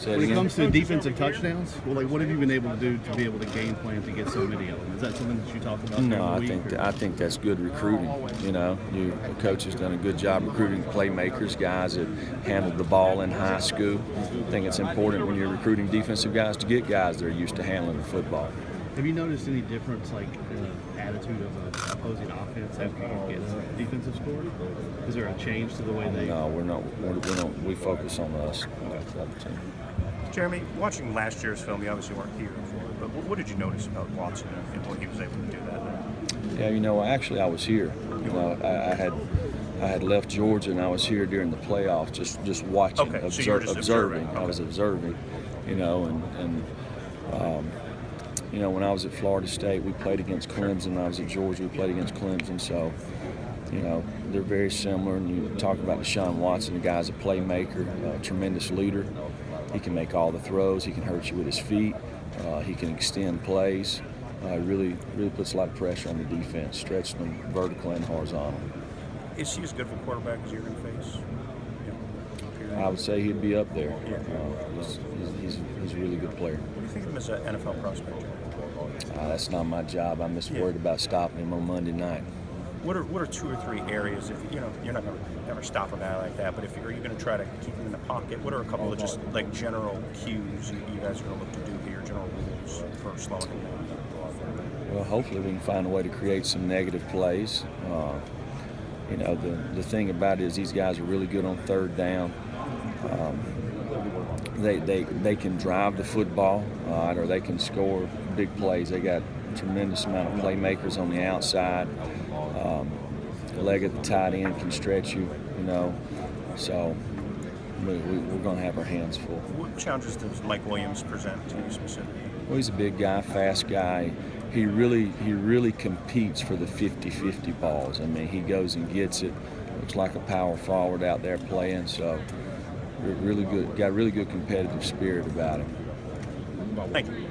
When it comes to defensive touchdowns, well, like what have you been able to do to be able to game plan to get so many of them? Is that something that you talk about? No, I think that's good recruiting. You know, the coach has done a good job recruiting playmakers, guys that handled the ball in high school. I think it's important when you're recruiting defensive guys to get guys that are used to handling the football. Have you noticed any difference, like in the attitude of an opposing offense after you get a defensive score? Is there a change to the way they? No, we're not. We focus on us. Jeremy, watching last year's film, you obviously weren't here before, but what did you notice about Watson and what he was able to do that day? Yeah, you know, actually I was here. You know, I had left Georgia and I was here during the playoffs, just watching, okay, so you were just observing. Okay. I was observing, you know, and you know, when I was at Florida State, we played against Clemson. I was at Georgia, we played against Clemson. So, you know, they're very similar. And you talk about Deshaun Watson, the guy's a playmaker, a tremendous leader. He can make all the throws. He can hurt you with his feet. He can extend plays. Really puts a lot of pressure on the defense, stretching them vertical and horizontal. Is he as good of a quarterback as you're going to face? I would say he'd be up there. Yeah. He's a really good player. What do you think of him as an NFL prospect? That's not my job. I'm just worried about stopping him on Monday night. What are 2 or 3 areas, if you're not going to ever stop a guy like that, but are you going to try to keep him in the pocket? What are a couple of just like general cues you guys are going to look to do here, general rules for slowing him down? Well, hopefully we can find a way to create some negative plays. You know, the thing about it is these guys are really good on third down. They can drive the football, or they can score big plays. They got a tremendous amount of playmakers on the outside. The leg at the tight end can stretch you, you know. So we're going to have our hands full. What challenges does Mike Williams present to you specifically? Well, he's a big guy, fast guy. He really competes for the 50-50 balls. I mean, he goes and gets it. Looks like a power forward out there playing. So really good. Got really good competitive spirit about him. Thank you.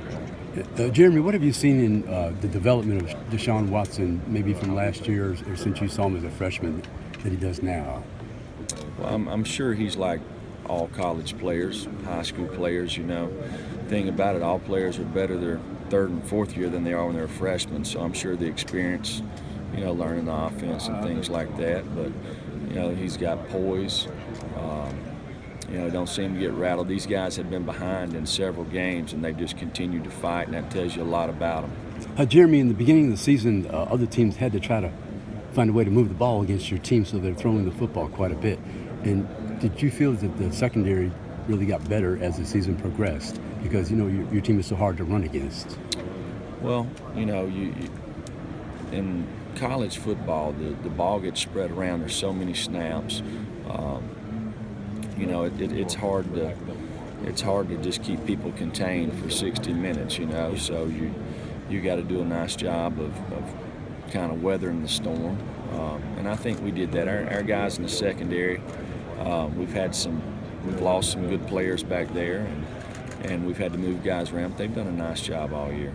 Jeremy, what have you seen in the development of Deshaun Watson, maybe from last year or since you saw him as a freshman, that he does now? Well, I'm sure he's like all college players, high school players, you know. Thing about it, all players are better their third and fourth year than they are when they're freshmen. So I'm sure the experience, you know, learning the offense and things like that. But, you know, he's got poise. You know, don't seem to get rattled. These guys have been behind in several games, and they've just continued to fight, and that tells you a lot about them. Jeremy, in the beginning of the season, other teams had to try to find a way to move the ball against your team, so they're throwing the football quite a bit. And did you feel that the secondary really got better as the season progressed? Because, you know, your team is so hard to run against. Well, you know, in college football, the ball gets spread around. There's so many snaps. You know, it's hard to just keep people contained for 60 minutes, you know. So you got to do a nice job of kind of weathering the storm. And I think we did that. Our guys in the secondary, we've lost some good players back there, and we've had to move guys around. But they've done a nice job all year.